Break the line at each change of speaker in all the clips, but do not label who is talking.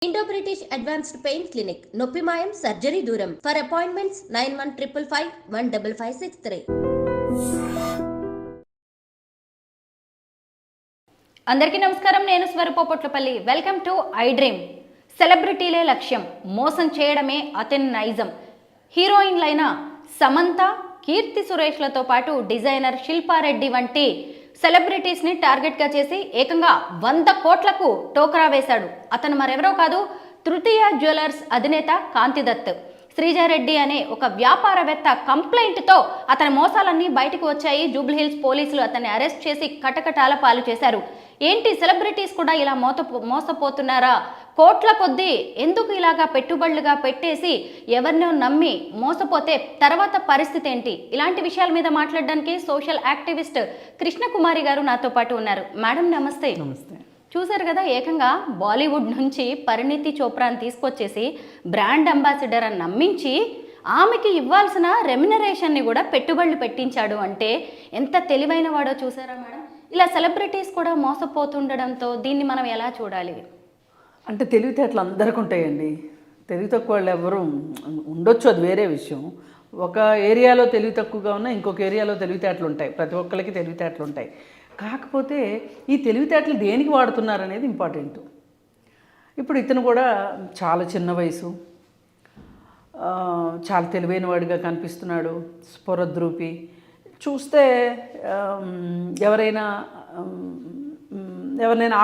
Indo British advanced pain clinic నొప్పి మాయం surgery దూరం ఫర్ అపాయింట్మెంట్స్ 9155515563.
అందరికీ నమస్కారం. నేను Swaroop Potlapalli. Welcome to iDream. సెలబ్రిటీలే లక్ష్యం, మోసం చేయడమే అతని నైజం. హీరోయిన్లైన సమంత, కీర్తి సురేష్లతో పాటు డిజైనర్ శిల్పారెడ్డి వంటి సెలబ్రిటీస్ని టార్గెట్గా చేసి ఏకంగా 100 కోట్లకు టోకరా వేశాడు. అతను మరెవరో కాదు, తృతీయ జ్యువెలర్స్ అధినేత కాంతిదత్. శ్రీజారెడ్డి అనే ఒక వ్యాపారవేత్త కంప్లైంట్తో అతని మోసాలన్నీ బయటకు వచ్చాయి. జూబ్లీహిల్స్ పోలీసులు అతన్ని అరెస్ట్ చేసి కటకటాల పాలు చేశారు. ఏంటి, సెలబ్రిటీస్ కూడా ఇలా మోసపోతున్నారా? కోట్ల కొద్దీ ఎందుకు ఇలాగా పెట్టుబడులుగా పెట్టేసి ఎవరినో నమ్మి మోసపోతే తర్వాత పరిస్థితి ఏంటి? ఇలాంటి విషయాల మీద మాట్లాడడానికి సోషల్ యాక్టివిస్ట్ కృష్ణకుమారి గారు నాతో పాటు ఉన్నారు. మేడం నమస్తే.
నమస్తే.
చూసారు కదా, ఏకంగా బాలీవుడ్ నుంచి పరిణీతి చోప్రాని తీసుకొచ్చేసి బ్రాండ్ అంబాసిడర్ అని నమ్మించి ఆమెకి ఇవ్వాల్సిన రెమ్యునరేషన్ని కూడా పెట్టుబడులు పెట్టించాడు. అంటే ఎంత తెలివైన వాడో చూసారా మేడం? ఇలా సెలబ్రిటీస్ కూడా మోసపోతుండడంతో దీన్ని మనం ఎలా చూడాలి?
అంటే తెలివితేటలు అందరికీ ఉంటాయండి. తెలివి తక్కువ వాళ్ళు ఎవరు ఉండొచ్చు, అది వేరే విషయం. ఒక ఏరియాలో తెలివి తక్కువగా ఉన్నా ఇంకొక ఏరియాలో తెలివితేటలు ఉంటాయి. ప్రతి ఒక్కరికి తెలివితేటలు ఉంటాయి. కాకపోతే ఈ తెలివితేటలు దేనికి వాడుతున్నారు అనేది ఇంపార్టెంట్. ఇప్పుడు ఇతను కూడా చాలా చిన్న వయసు, చాలా తెలివైన వాడిగా కనిపిస్తున్నాడు. స్ఫురద్రూపి, చూస్తే ఎవరైనా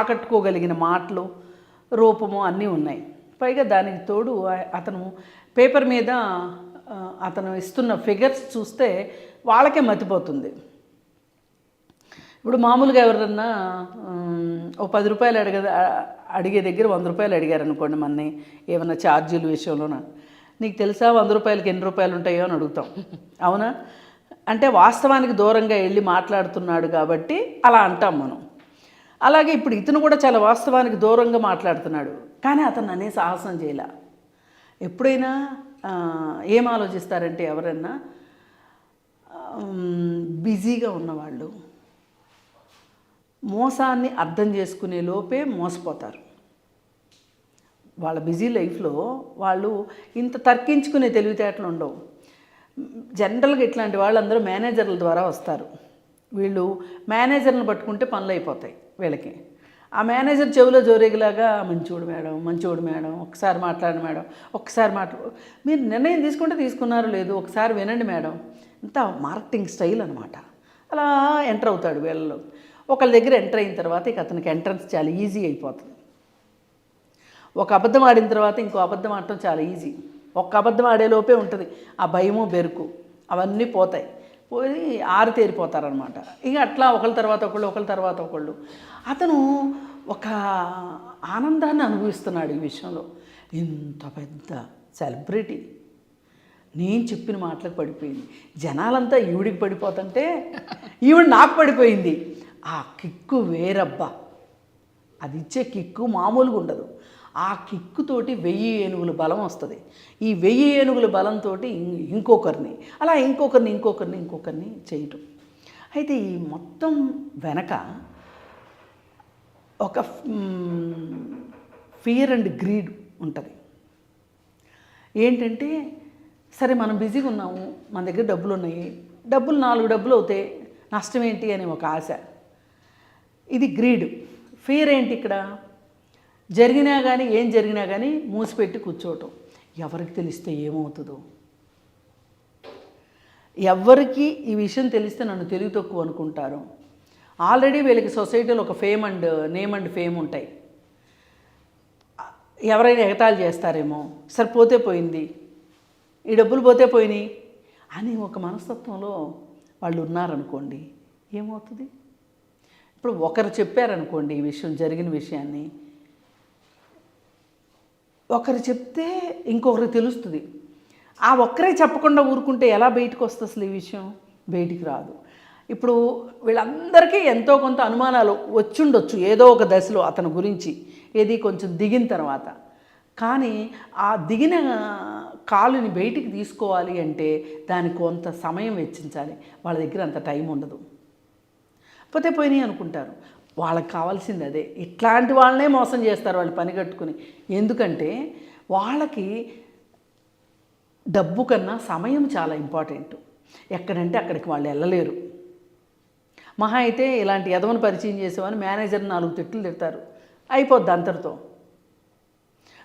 ఆకట్టుకోగలిగిన మాటలు, రూపము అన్నీ ఉన్నాయి. పైగా దానికి తోడు అతను పేపర్ మీద అతను ఇస్తున్న ఫిగర్స్ చూస్తే వాళ్ళకే మతిపోతుంది. ఇప్పుడు మామూలుగా ఎవరన్నా ఓ 10 రూపాయలు అడిగే దగ్గర 100 రూపాయలు అడిగారు అనుకోండి, మనని ఏమన్నా ఛార్జీల విషయంలోన. నీకు తెలుసా 100 రూపాయలకి ఎన్ని రూపాయలు ఉంటాయో అని అడుగుతాం, అవునా? అంటే వాస్తవానికి దూరంగా వెళ్ళి మాట్లాడుతున్నాడు కాబట్టి అలా అంటాం మనం. అలాగే ఇప్పుడు ఇతను కూడా చాలా వాస్తవానికి దూరంగా మాట్లాడుతున్నాడు, కానీ అతను అనే సాహసం చేయలే. ఎప్పుడైనా ఏం ఆలోచిస్తారంటే ఎవరన్నా బిజీగా ఉన్నవాళ్ళు మోసాన్ని అర్థం చేసుకునే లోపే మోసపోతారు. వాళ్ళ బిజీ లైఫ్లో వాళ్ళు ఇంత తర్కించుకునే తెలివితేటలు ఉండవు. జనరల్గా ఇట్లాంటి వాళ్ళందరూ మేనేజర్ల ద్వారా వస్తారు. వీళ్ళు మేనేజర్ని పట్టుకుంటే పనులు అయిపోతాయి వీళ్ళకి. ఆ మేనేజర్ చెవిలో జోరేగిలాగా మంచోడు మేడం, ఒకసారి మాట్లాడండి మేడం, మీరు నిర్ణయం తీసుకున్నారో లేదు, ఒకసారి వినండి మేడం. ఇంత మార్కెటింగ్ స్టైల్ అనమాట. అలా ఎంటర్ అవుతాడు వీళ్ళలో. ఒకళ్ళ దగ్గర ఎంటర్ అయిన తర్వాత ఇక అతనికి ఎంట్రన్స్ చాలా ఈజీ అయిపోతుంది. ఒక అబద్ధం ఆడిన తర్వాత ఇంకో అబద్ధం ఆడటం చాలా ఈజీ. ఒక్క అబద్ధం ఆడేలోపే ఉంటుంది ఆ భయము, బెరుకు, అవన్నీ పోతాయి. పోయి ఆరితేరిపోతారనమాట. ఇక అట్లా ఒకళ్ళ తర్వాత ఒకళ్ళు. అతను ఒక ఆనందాన్ని అనుభవిస్తున్నాడు ఈ విషయంలో. ఇంత పెద్ద సెలబ్రిటీ నేను చెప్పిన మాటలకు పడిపోయింది. జనాలంతా ఈవిడికి పడిపోతుంటే ఈవిడ నాకు పడిపోయింది. ఆ కిక్కు వేరబ్బా, అది ఇచ్చే కిక్కు మామూలుగా ఉండదు. ఆ కిక్కుతోటి 1000 ఏనుగుల బలం వస్తుంది. ఈ 1000 ఏనుగుల బలంతో ఇంకొకరిని చేయటం. అయితే ఈ మొత్తం వెనక ఒక ఫియర్ అండ్ గ్రీడ్ ఉంటుంది. ఏంటంటే, సరే మనం బిజీగా ఉన్నాము, మన దగ్గర డబ్బులు ఉన్నాయి, 4 డబ్బులు అవుతాయి, నష్టం ఏంటి అనే ఒక ఆశ. ఇది గ్రీడ్. ఫియర్ ఏంటి? ఇక్కడ ఏం జరిగినా కానీ మూసిపెట్టి కూర్చోవటం. ఎవరికి తెలిస్తే ఏమవుతుందో, ఎవరికి ఈ విషయం తెలిస్తే నన్ను తెలివి తక్కువ అనుకుంటారు. ఆల్రెడీ వీళ్ళకి సొసైటీలో ఒక నేమ్ అండ్ ఫేమ్ ఉంటాయి. ఎవరైనా ఎగతాళి చేస్తారేమో, సరే పోతే పోయింది, ఈ డబ్బులు పోతే పోయినాయి అని ఒక మనస్తత్వంలో వాళ్ళు ఉన్నారనుకోండి, ఏమవుతుంది? ఇప్పుడు ఒకరు చెప్పారనుకోండి ఈ విషయం, జరిగిన విషయాన్ని ఒకరు చెప్తే ఇంకొకరికి తెలుస్తుంది. ఆ ఒక్కరే చెప్పకుండా ఊరుకుంటే ఎలా బయటకు వస్తుంది? అసలు ఈ విషయం బయటికి రాదు. ఇప్పుడు వీళ్ళందరికీ ఎంతో కొంత అనుమానాలు వచ్చుండొచ్చు ఏదో ఒక దశలో అతని గురించి, ఏది కొంచెం దిగిన తర్వాత. కానీ ఆ దిగిన కాలుని బయటికి తీసుకోవాలి అంటే దానికి కొంత సమయం వెచ్చించాలి. వాళ్ళ దగ్గర అంత టైం ఉండదు. పోతే పోయినాయి అనుకుంటారు. వాళ్ళకి కావాల్సింది అదే. ఇట్లాంటి వాళ్ళనే మోసం చేస్తారు వాళ్ళు పని కట్టుకుని. ఎందుకంటే వాళ్ళకి డబ్బు కన్నా సమయం చాలా ఇంపార్టెంట్. ఎక్కడంటే అక్కడికి వాళ్ళు వెళ్ళలేరు. మహా అయితే ఇలాంటి ఎదవను పరిచయం చేసేవాని మేనేజర్ని 4 తిట్లు తిడతారు, అయిపోద్ది అంతటితో.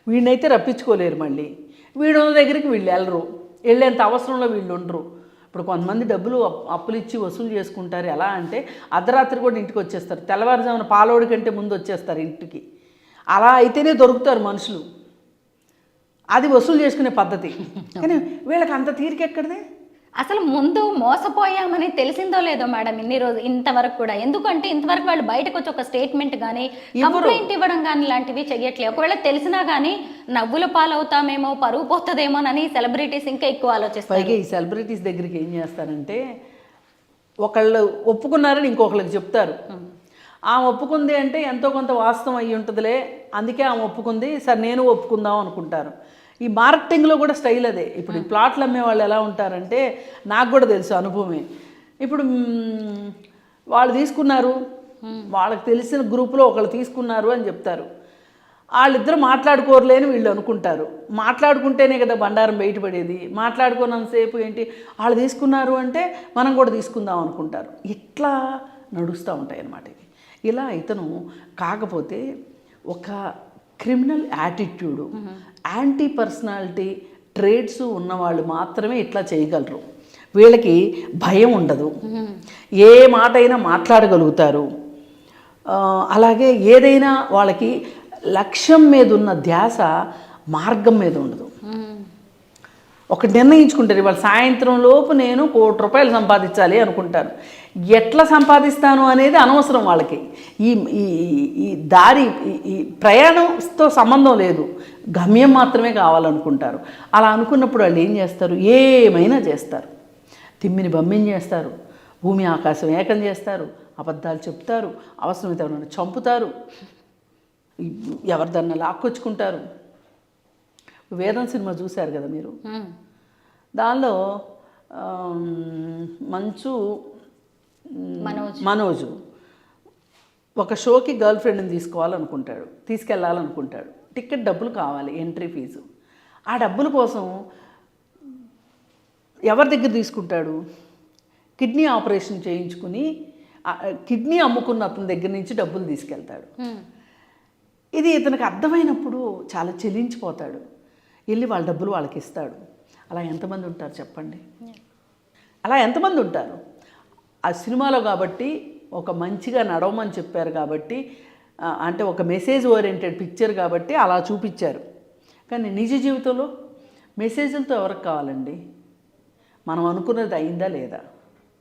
వీడినైతే రప్పించుకోలేరు. మళ్ళీ వీడున్న దగ్గరికి వీళ్ళు వెళ్ళరు, వెళ్ళేంత అవసరంలో వీళ్ళు ఉండరు. ఇప్పుడు కొంతమంది డబ్బులు అప్పులు ఇచ్చి వసూలు చేసుకుంటారు. ఎలా అంటే అర్ధరాత్రి కూడా ఇంటికి వచ్చేస్తారు, తెల్లవారుజామున పాలోడి కంటే ముందు వచ్చేస్తారు ఇంటికి. అలా అయితేనే దొరుకుతారు మనుషులు. అది వసూలు చేసుకునే పద్ధతి. కానీ వీళ్ళకి అంత తీరిక ఎక్కడిది?
అసలు ముందు మోసపోయామని తెలిసిందో లేదో మేడం ఇంతవరకు కూడా. ఎందుకంటే ఇంతవరకు వాళ్ళు బయటకు వచ్చి ఒక స్టేట్మెంట్ కానీ కంప్లైంట్ ఇవ్వడం కానీ ఇలాంటివి చెయ్యట్లేదు. ఒకవేళ తెలిసినా కానీ నవ్వుల పాలవుతామేమో, పరువు పోతుందేమోనని సెలబ్రిటీస్ ఇంకా ఎక్కువ ఆలోచిస్తారు.
పైగా ఈ సెలబ్రిటీస్ దగ్గరికి ఏం చేస్తారంటే ఒకళ్ళు ఒప్పుకున్నారని ఇంకొకళ్ళకి చెప్తారు. ఆమె ఒప్పుకుంది అంటే ఎంతో కొంత వాస్తవం అయ్యి ఉంటుందిలే, అందుకే ఆమె ఒప్పుకుంది, సరే నేను ఒప్పుకుందాం అనుకుంటారు. ఈ మార్కెటింగ్లో కూడా స్టైల్ అదే. ఇప్పుడు ఈ ప్లాట్లు అమ్మే వాళ్ళు ఎలా ఉంటారంటే, నాకు కూడా తెలుసు అనుభవమే. ఇప్పుడు వాళ్ళు తీసుకున్నారు, వాళ్ళకి తెలిసిన గ్రూపులో ఒకళ్ళు తీసుకున్నారు అని చెప్తారు. వాళ్ళిద్దరు మాట్లాడుకోరులేని వీళ్ళు అనుకుంటారు. మాట్లాడుకుంటేనే కదా బండారం బయటపడేది. మాట్లాడుకున్నంతసేపు ఏంటి, వాళ్ళు తీసుకున్నారు అంటే మనం కూడా తీసుకుందాం అనుకుంటారు. ఇట్లా నడుస్తూ ఉంటాయి అన్నమాట ఇవి. ఇలా ఇతను కాకపోతే ఒక criminal attitude, anti personality trades ఉన్నవాళ్ళు మాత్రమే ఇట్లా చేయగలరు. వీళ్ళకి భయం ఉండదు, ఏ మాట అయినా మాట్లాడగలుగుతారు. అలాగే ఏదైనా వాళ్ళకి లక్ష్యం మీద ఉన్న ధ్యాస మార్గం మీద ఉండదు. ఒకటి నిర్ణయించుకుంటారు, ఇవాళ సాయంత్రం లోపు నేను ₹1 కోటి సంపాదించాలి అనుకుంటారు. ఎట్లా సంపాదిస్తాను అనేది అనవసరం వాళ్ళకి. ఈ దారి ఈ ప్రయాణంతో సంబంధం లేదు, గమ్యం మాత్రమే కావాలనుకుంటారు. అలా అనుకున్నప్పుడు వాళ్ళు ఏం చేస్తారు, ఏమైనా చేస్తారు. తిమ్మిని బమ్మిని చేస్తారు, భూమి ఆకాశం ఏకం చేస్తారు, అబద్ధాలు చెప్తారు, అవసరమైతే ఎవరైనా చంపుతారు, ఎవరిదన్నా లాక్కొచ్చుకుంటారు. వేదం సినిమా చూశారు కదా మీరు, దానిలో మనోజు ఒక షోకి గర్ల్ ఫ్రెండ్ని తీసుకెళ్ళాలనుకుంటాడు. టికెట్ డబ్బులు కావాలి, ఎంట్రీ ఫీజు. ఆ డబ్బుల కోసం ఎవరి దగ్గర తీసుకుంటాడు, కిడ్నీ ఆపరేషన్ చేయించుకుని కిడ్నీ అమ్ముకున్న అతని దగ్గర నుంచి డబ్బులు తీసుకెళ్తాడు. ఇది ఇతనికి అర్థమైనప్పుడు చాలా చెల్లించిపోతాడు, వెళ్ళి వాళ్ళ డబ్బులు వాళ్ళకి ఇస్తాడు. అలా ఎంతమంది ఉంటారు చెప్పండి? అలా ఎంతమంది ఉంటారు? ఆ సినిమాలో కాబట్టి ఒక మంచిగా నడవమని చెప్పారు కాబట్టి, అంటే ఒక మెసేజ్ ఓరియంటెడ్ పిక్చర్ కాబట్టి అలా చూపించారు. కానీ నిజ జీవితంలో మెసేజ్లతో ఎవరికి కావాలండి? మనం అనుకున్నది అయిందా లేదా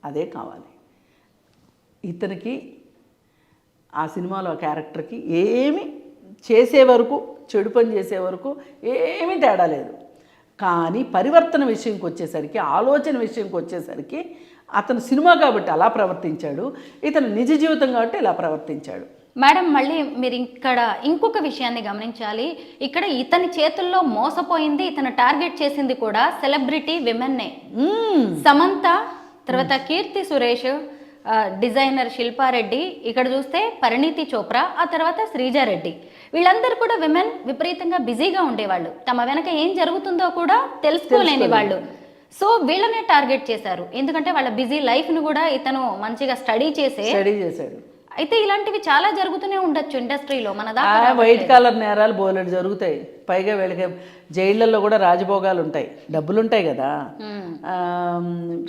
అదే కావాలి. ఇతనికి ఆ సినిమాలో క్యారెక్టర్కి ఏమి చేసే వరకు, చెడు పని చేసే వరకు ఏమీ తేడా లేదు. కానీ పరివర్తన విషయంకి వచ్చేసరికి, ఆలోచన విషయంకి వచ్చేసరికి అతను సినిమా కాబట్టి అలా ప్రవర్తించాడు, ఇతను నిజ జీవితం కాబట్టి ఇలా ప్రవర్తించాడు.
మేడం మళ్ళీ మీరు ఇక్కడ ఇంకొక విషయాన్ని గమనించాలి. ఇక్కడ ఇతని చేతుల్లో మోసపోయింది, ఇతను టార్గెట్ చేసింది కూడా సెలబ్రిటీ విమెన్నే. సమంత, తర్వాత కీర్తి సురేష్, డిజైనర్ శిల్పారెడ్డి, ఇక్కడ చూస్తే పరిణీతి చోప్రా, ఆ తర్వాత శ్రీజారెడ్డి. వీళ్ళందరూ కూడా విమెన్ విపరీతంగా బిజీగా ఉండేవాళ్ళు, తమ వెనక ఏం జరుగుతుందో కూడా తెలుసుకోలేని వాళ్ళు. సో వీళ్ళనే టార్గెట్ చేశారు, ఎందుకంటే వాళ్ళ బిజీ లైఫ్ను కూడా ఇతను మంచిగా స్టడీ చేశాడు. అయితే ఇలాంటివి చాలా జరుగుతూనే ఉండొచ్చు ఇండస్ట్రీలో. మన దాకా
వైట్ కాలర్ నేరాలు బోలెడు జరుగుతాయి. పైగా వీళ్ళకి జైళ్ళల్లో కూడా రాజభోగాలు ఉంటాయి, డబ్బులు ఉంటాయి కదా.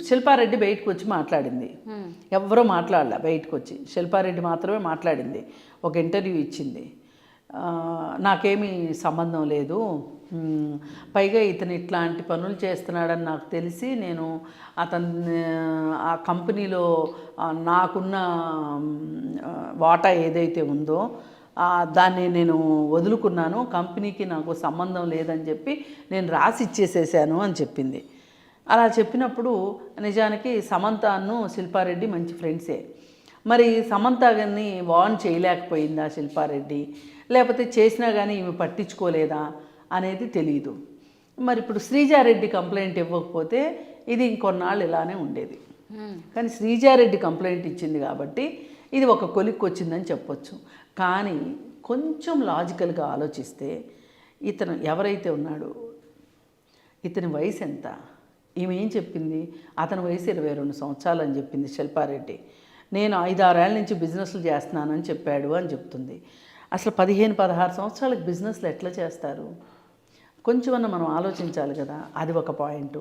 శిల్పారెడ్డి బయటకు వచ్చి మాట్లాడింది, ఎవరో మాట్లాడలే. బయటకు వచ్చి శిల్పారెడ్డి మాత్రమే మాట్లాడింది, ఒక ఇంటర్వ్యూ ఇచ్చింది. నాకేమీ సంబంధం లేదు, పైగా ఇతను ఇట్లాంటి పనులు చేస్తున్నాడని నాకు తెలిసి నేను ఆ కంపెనీలో నాకున్న వాటా ఏదైతే ఉందో దాన్ని నేను వదులుకున్నాను, కంపెనీకి నాకు సంబంధం లేదని చెప్పి నేను రాసి ఇచ్చేసేసాను అని చెప్పింది. అలా చెప్పినప్పుడు నిజానికి సమంతను శిల్పారెడ్డి మంచి ఫ్రెండ్సే. మరి సమంత గారిని వార్న్ చేయలేకపోయిందా శిల్పారెడ్డి, లేకపోతే చేసినా కానీ ఈమె పట్టించుకోలేదా అనేది తెలియదు. మరి ఇప్పుడు శ్రీజారెడ్డి కంప్లైంట్ ఇవ్వకపోతే ఇది ఇంకొన్నాళ్ళు ఇలానే ఉండేది. కానీ శ్రీజారెడ్డి కంప్లైంట్ ఇచ్చింది కాబట్టి ఇది ఒక కొలిక్కి వచ్చిందని చెప్పొచ్చు. కానీ కొంచెం లాజికల్గా ఆలోచిస్తే ఇతను ఎవరైతే ఉన్నాడో ఇతని వయసు ఎంత, ఈమె ఏం చెప్పింది, అతని వయసు 22 సంవత్సరాలు అని చెప్పింది శిల్పారెడ్డి. నేను 5-6 ఏళ్ళ నుంచి బిజినెస్లు చేస్తున్నానని చెప్పాడు అని చెప్తుంది. అసలు 15-16 సంవత్సరాలకు బిజినెస్లు ఎట్లా చేస్తారు? కొంచెమన్నా మనం ఆలోచించాలి కదా. అది ఒక పాయింట్.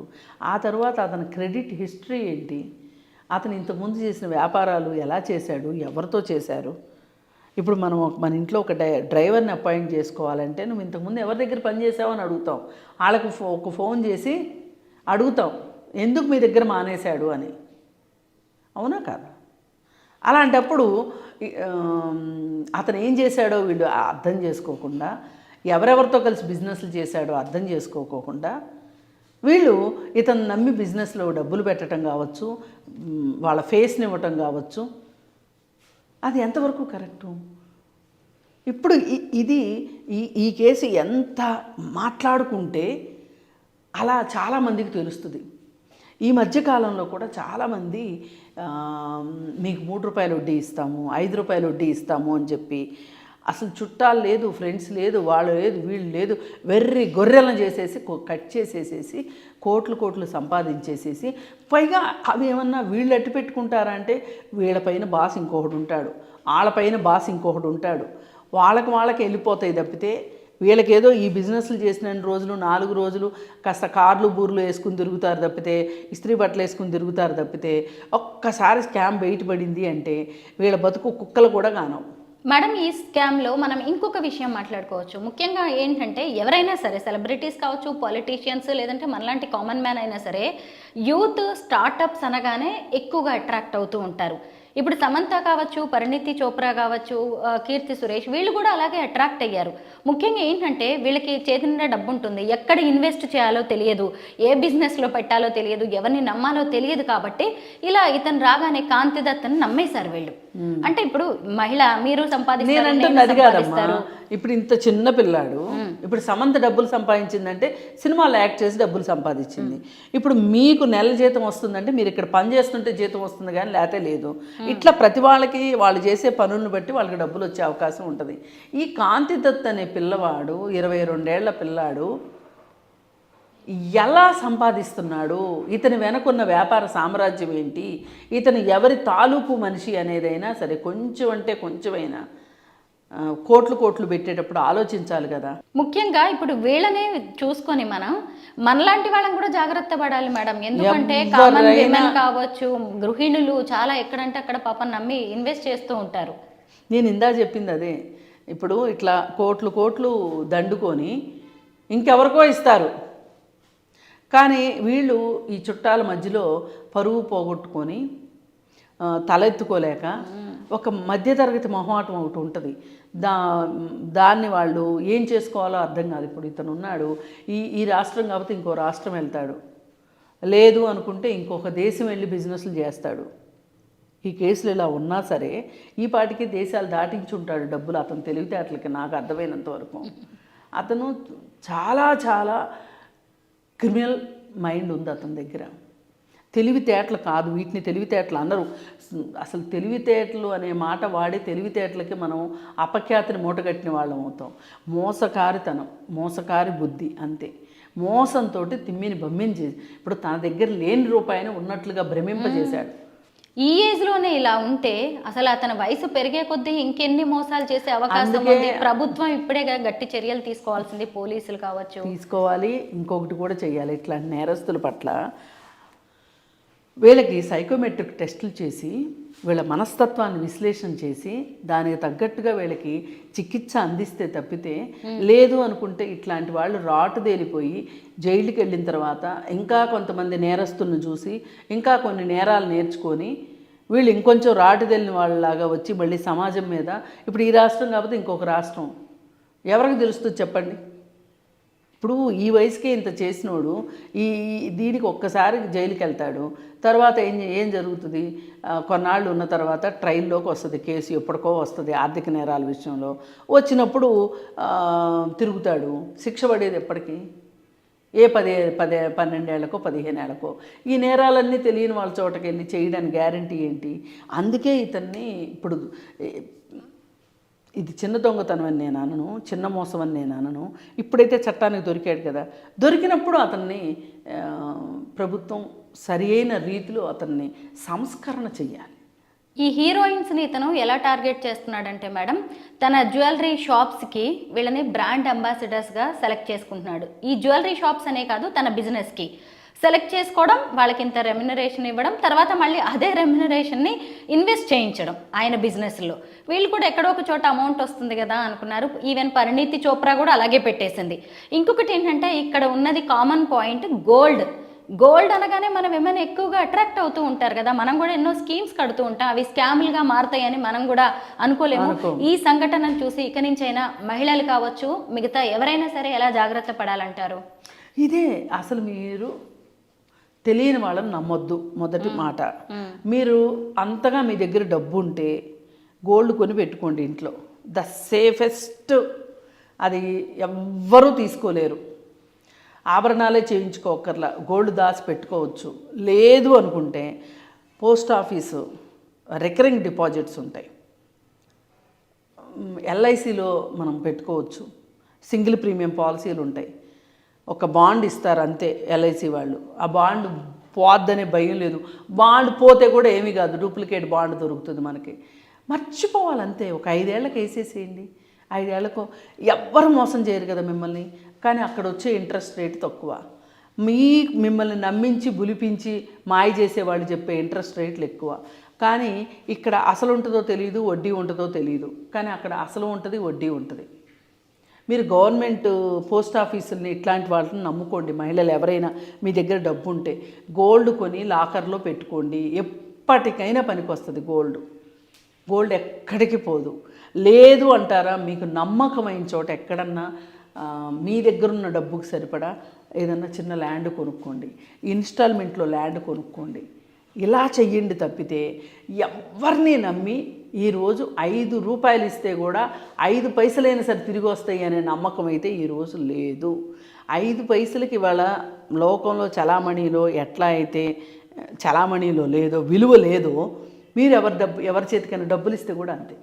ఆ తర్వాత అతని క్రెడిట్ హిస్టరీ ఏంటి, అతను ఇంతకుముందు చేసిన వ్యాపారాలు ఎలా చేశాడు, ఎవరితో చేశారు. ఇప్పుడు మనం మన ఇంట్లో ఒక డ్రైవర్ని అపాయింట్ చేసుకోవాలంటే నువ్వు ఇంతకుముందు ఎవరి దగ్గర పనిచేసావు అని అడుగుతాం. వాళ్ళకు ఒక ఫోన్ చేసి అడుగుతాం ఎందుకు మీ దగ్గర మానేశాడు అని. అవునా కాదా? అలాంటప్పుడు అతను ఏం చేశాడో వీళ్ళు అర్థం చేసుకోకుండా, ఎవరెవరితో కలిసి బిజినెస్లు చేశాడో అర్థం చేసుకోకుండా వీళ్ళు ఇతను నమ్మి బిజినెస్లో డబ్బులు పెట్టడం కావచ్చు, వాళ్ళ ఫేస్ని ఇవ్వటం కావచ్చు. అది ఎంతవరకు కరెక్టు? ఇప్పుడు ఇది ఈ కేసు ఎంత మాట్లాడుకుంటే అలా చాలామందికి తెలుస్తుంది. ఈ మధ్యకాలంలో కూడా చాలామంది మీకు 3 రూపాయలు వడ్డీ ఇస్తాము, 5 రూపాయలు వడ్డీ ఇస్తాము అని చెప్పి అసలు చుట్టాలు లేదు, ఫ్రెండ్స్ లేదు, వాళ్ళు లేదు, వీళ్ళు లేదు, వెర్రి గొర్రెలను చేసేసి కట్ చేసేసేసి కోట్లు సంపాదించేసేసి పైగా అవి ఏమన్నా వీళ్ళు అట్టు పెట్టుకుంటారా అంటే వీళ్ళపైన బాస్ ఇంకొకడు ఉంటాడు, వాళ్ళపైన బాస్ ఇంకొకడు ఉంటాడు, వాళ్ళకి వెళ్ళిపోతాయి తప్పితే వీళ్ళకేదో ఈ బిజినెస్లు చేసిన రోజులు 4 రోజులు కాస్త కార్లు బూర్లు వేసుకుని తిరుగుతారు తప్పితే, ఇస్త్రీ బట్టలు వేసుకుని తిరుగుతారు తప్పితే ఒక్కసారి స్కామ్ బయటపడింది అంటే వీళ్ళ బతుకు కుక్కలు కూడా కానవు.
మేడం, ఈ స్కామ్లో మనం ఇంకొక విషయం మాట్లాడుకోవచ్చు. ముఖ్యంగా ఏంటంటే ఎవరైనా సరే, సెలబ్రిటీస్ కావచ్చు, పొలిటీషియన్స్, లేదంటే మనలాంటి కామన్ మ్యాన్ అయినా సరే, యూత్ స్టార్టప్స్ అనగానే ఎక్కువగా అట్రాక్ట్ అవుతూ ఉంటారు. ఇప్పుడు సమంత కావచ్చు, పరిణీతి చోప్రా కావచ్చు, కీర్తి సురేష్, వీళ్ళు కూడా అలాగే అట్రాక్ట్ అయ్యారు. ముఖ్యంగా ఏంటంటే వీళ్ళకి చేతి నిండా డబ్బు ఉంటుంది, ఎక్కడ ఇన్వెస్ట్ చేయాలో తెలియదు, ఏ బిజినెస్లో పెట్టాలో తెలియదు, ఎవరిని నమ్మాలో తెలియదు. కాబట్టి ఇలా ఇతను రాగానే కాంతి దత్తని నమ్మేశారు వీళ్ళు. అంటే ఇప్పుడు మహిళ మీరు సంపాదిస్తారు.
ఇప్పుడు ఇంత చిన్న పిల్లాడు, ఇప్పుడు సమంత డబ్బులు సంపాదించిందంటే సినిమాలో యాక్ట్ చేసి డబ్బులు సంపాదించింది. ఇప్పుడు మీకు నెల జీతం వస్తుందంటే మీరు ఇక్కడ పని చేస్తుంటే జీతం వస్తుంది కానీ లేతే లేదు. ఇట్లా ప్రతి వాళ్ళకి వాళ్ళు చేసే పనులను బట్టి వాళ్ళకి డబ్బులు వచ్చే అవకాశం ఉంటుంది. ఈ కాంతి దత్ అనే పిల్లవాడు 22 ఏళ్ల పిల్లాడు ఎలా సంపాదిస్తున్నాడు, ఇతని వెనకున్న వ్యాపార సామ్రాజ్యం ఏంటి, ఇతను ఎవరి తాలూకు మనిషి అనేదైనా సరే కొంచెం అంటే కొంచెమైనా కోట్లు పెట్టేటప్పుడు ఆలోచించాలి కదా.
ముఖ్యంగా ఇప్పుడు వీళ్ళనే చూసుకొని మనలాంటి వాళ్ళని కూడా జాగ్రత్త పడాలి మేడం. ఎందుకంటే కామన్ విమెన్ కావచ్చు, గృహిణులు చాలా ఎక్కడంటే అక్కడ పాపం నమ్మి ఇన్వెస్ట్ చేస్తూ ఉంటారు.
నేను ఇందా చెప్పింది అదే. ఇప్పుడు ఇట్లా కోట్లు దండుకొని ఇంకెవరికో ఇస్తారు, కానీ వీళ్ళు ఈ చుట్టాల మధ్యలో పరువు పోగొట్టుకొని తలెత్తుకోలేక ఒక మధ్యతరగతి మొహమాటం ఒకటి ఉంటుంది. దాన్ని వాళ్ళు ఏం చేసుకోవాలో అర్థం కాదు. ఇప్పుడు ఇతను ఉన్నాడు, ఈ రాష్ట్రం కాబట్టి ఇంకో రాష్ట్రం వెళ్తాడు, లేదు అనుకుంటే ఇంకొక దేశం వెళ్ళి బిజినెస్లు చేస్తాడు. ఈ కేసులు ఇలా ఉన్నా సరే ఈ పాటికి దేశాలు దాటించుంటాడు డబ్బులు అతను తెలివితేటలకి. నాకు అర్థమైనంత వరకు అతను చాలా క్రిమినల్ మైండ్ ఉంది అతని దగ్గర. తెలివితేటలు కాదు, వీటిని తెలివితేటలు అనరు. అసలు తెలివితేటలు అనే మాట వాడే తెలివితేటలకి మనం అపఖ్యాతిని మూటగట్టిన వాళ్ళం అవుతాం. మోసకారితనం, మోసకారి బుద్ధి, అంతే. మోసంతో తిమ్మిని బమ్మిని చేసి ఇప్పుడు తన దగ్గర లేని రూపాయిని ఉన్నట్లుగా భ్రమింపజేశాడు.
ఈ ఏజ్లోనే ఇలా ఉంటే అసలు అతని వయసు పెరిగే కొద్దీ ఇంకెన్ని మోసాలు చేసే అవకాశం ఉంది. ప్రభుత్వం ఇప్పుడే గట్టి చర్యలు తీసుకోవాల్సింది, పోలీసులు కావచ్చు
తీసుకోవాలి. ఇంకొకటి కూడా చేయాలి, ఇట్లాంటి నేరస్తుల పట్ల వీళ్ళకి సైకోమెట్రిక్ టెస్టులు చేసి వీళ్ళ మనస్తత్వాన్ని విశ్లేషణ చేసి దానికి తగ్గట్టుగా వీళ్ళకి చికిత్స అందిస్తే తప్పితే, లేదు అనుకుంటే ఇట్లాంటి వాళ్ళు రాటుదేలిపోయి జైలుకి వెళ్ళిన తర్వాత ఇంకా కొంతమంది నేరస్తులను చూసి ఇంకా కొన్ని నేరాలు నేర్చుకొని వీళ్ళు ఇంకొంచెం రాటుదేలిన వాళ్ళలాగా వచ్చి మళ్ళీ సమాజం మీద, ఇప్పుడు ఈ రాష్ట్రం కాకపోతే ఇంకొక రాష్ట్రం ఎవరికి తెలుస్తుంది చెప్పండి. ఇప్పుడు ఈ వయసుకే ఇంత చేసినోడు దీనికి ఒక్కసారి జైలుకి వెళ్తాడు, తర్వాత ఏం జరుగుతుంది? కొన్నాళ్ళు ఉన్న తర్వాత ట్రయల్లోకి వస్తుంది కేసు, ఎప్పటికో వస్తుంది ఆర్థిక నేరాల విషయంలో. వచ్చినప్పుడు తిరుగుతాడు, శిక్ష పడేది ఎప్పటికీ? ఏ 12 ఏళ్ళకో 15 ఏళ్ళకో. ఈ నేరాలన్నీ తెలియని వాళ్ళ చోటకి వెళ్ళి చేయడానికి గ్యారంటీ ఏంటి? అందుకే ఇతన్ని ఇప్పుడు ఇది చిన్న దొంగతనం అని నేను అనను, చిన్న మోసం అని నేను అనను. ఇప్పుడైతే చట్టానికి దొరికాడు కదా, దొరికినప్పుడు అతన్ని ప్రభుత్వం సరి అయిన రీతిలో అతన్ని సంస్కరణ చెయ్యాలి.
ఈ హీరోయిన్స్ని ఇతను ఎలా టార్గెట్ చేస్తున్నాడంటే మేడం, తన జ్యువెలరీ షాప్స్కి వీళ్ళని బ్రాండ్ అంబాసిడర్స్గా సెలెక్ట్ చేసుకుంటున్నాడు. ఈ జ్యువెలరీ షాప్స్ అనే కాదు, తన బిజినెస్కి సెలెక్ట్ చేసుకోవడం, వాళ్ళకి ఇంత రెమ్యునరేషన్ ఇవ్వడం, తర్వాత మళ్ళీ అదే రెమ్యునరేషన్ని ఇన్వెస్ట్ చేయించడం ఆయన బిజినెస్లో. వీళ్ళు కూడా ఎక్కడో ఒక చోట అమౌంట్ వస్తుంది కదా అనుకున్నారు. ఈవెన్ పరిణీతి చోప్రా కూడా అలాగే పెట్టేసింది. ఇంకొకటి ఏంటంటే ఇక్కడ ఉన్నది కామన్ పాయింట్ గోల్డ్ అనగానే మనం ఏమైనా ఎక్కువగా అట్రాక్ట్ అవుతూ ఉంటారు కదా, మనం కూడా ఎన్నో స్కీమ్స్ కడుతూ ఉంటాం, అవి స్కామ్లుగా మారుతాయని మనం కూడా అనుకోలేము. ఈ సంఘటనను చూసి ఇక నుంచైనా మహిళలు కావచ్చు, మిగతా ఎవరైనా సరే ఎలా జాగ్రత్త పడాలంటారు?
ఇదే అసలు మీరు తెలియని వాళ్ళని నమ్మొద్దు. మొదటి మాట, మీరు అంతగా మీ దగ్గర డబ్బు ఉంటే గోల్డ్ కొని పెట్టుకోండి ఇంట్లో. ద సేఫెస్ట్, అది ఎవ్వరూ తీసుకోలేరు. ఆభరణాలే చేయించుకోకర్లా, గోల్డ్ దాచి పెట్టుకోవచ్చు. లేదు అనుకుంటే పోస్ట్ ఆఫీసు రికరింగ్ డిపాజిట్స్ ఉంటాయి, ఎల్ఐసిలో మనం పెట్టుకోవచ్చు, సింగిల్ ప్రీమియం పాలసీలు ఉంటాయి. ఒక బాండ్ ఇస్తారు అంతే ఎల్ఐసి వాళ్ళు. ఆ బాండ్ పోద్దనే భయం లేదు. బాండ్ పోతే కూడా ఏమీ కాదు, డూప్లికేట్ బాండ్ దొరుకుతుంది మనకి. మర్చిపోవాలంతే. ఒక 5 ఏళ్ళకి వేసేసేయండి. 5 ఏళ్లకు ఎవ్వరు మోసం చేయరు కదా మిమ్మల్ని. కానీ అక్కడ వచ్చే ఇంట్రెస్ట్ రేట్ తక్కువ. మిమ్మల్ని నమ్మించి బులిపించి మాయ చేసేవాళ్ళు చెప్పే ఇంట్రెస్ట్ రేట్లు ఎక్కువ. కానీ ఇక్కడ అసలు ఉంటుందో తెలియదు, వడ్డీ ఉంటుందో తెలియదు. కానీ అక్కడ అసలు ఉంటుంది, వడ్డీ ఉంటుంది. మీరు గవర్నమెంట్ పోస్ట్ ఆఫీసుల్ని ఇట్లాంటి వాళ్ళని నమ్ముకోండి. మహిళలు ఎవరైనా మీ దగ్గర డబ్బు ఉంటే గోల్డ్ కొని లాకర్లో పెట్టుకోండి. ఎప్పటికైనా పనికి వస్తుంది గోల్డ్ ఎక్కడికి పోదు. లేదు అంటారా, మీకు నమ్మకమైన చోట ఎక్కడన్నా మీ దగ్గర ఉన్న డబ్బుకి సరిపడా ఏదన్నా చిన్న ల్యాండ్ కొనుక్కోండి, ఇన్స్టాల్మెంట్లో ల్యాండ్ కొనుక్కోండి. ఇలా చెయ్యండి తప్పితే ఎవరిని నమ్మి ఈరోజు 5 రూపాయలు ఇస్తే కూడా 5 పైసలైనా సరే తిరిగి వస్తాయి అనే నమ్మకం అయితే ఈరోజు లేదు. 5 పైసలకి ఇవాళ లోకంలో చలామణిలో ఎట్లా అయితే చలామణిలో లేదో, విలువ లేదో, మీరు ఎవరి చేతికైనా డబ్బులు ఇస్తే కూడా అంతే.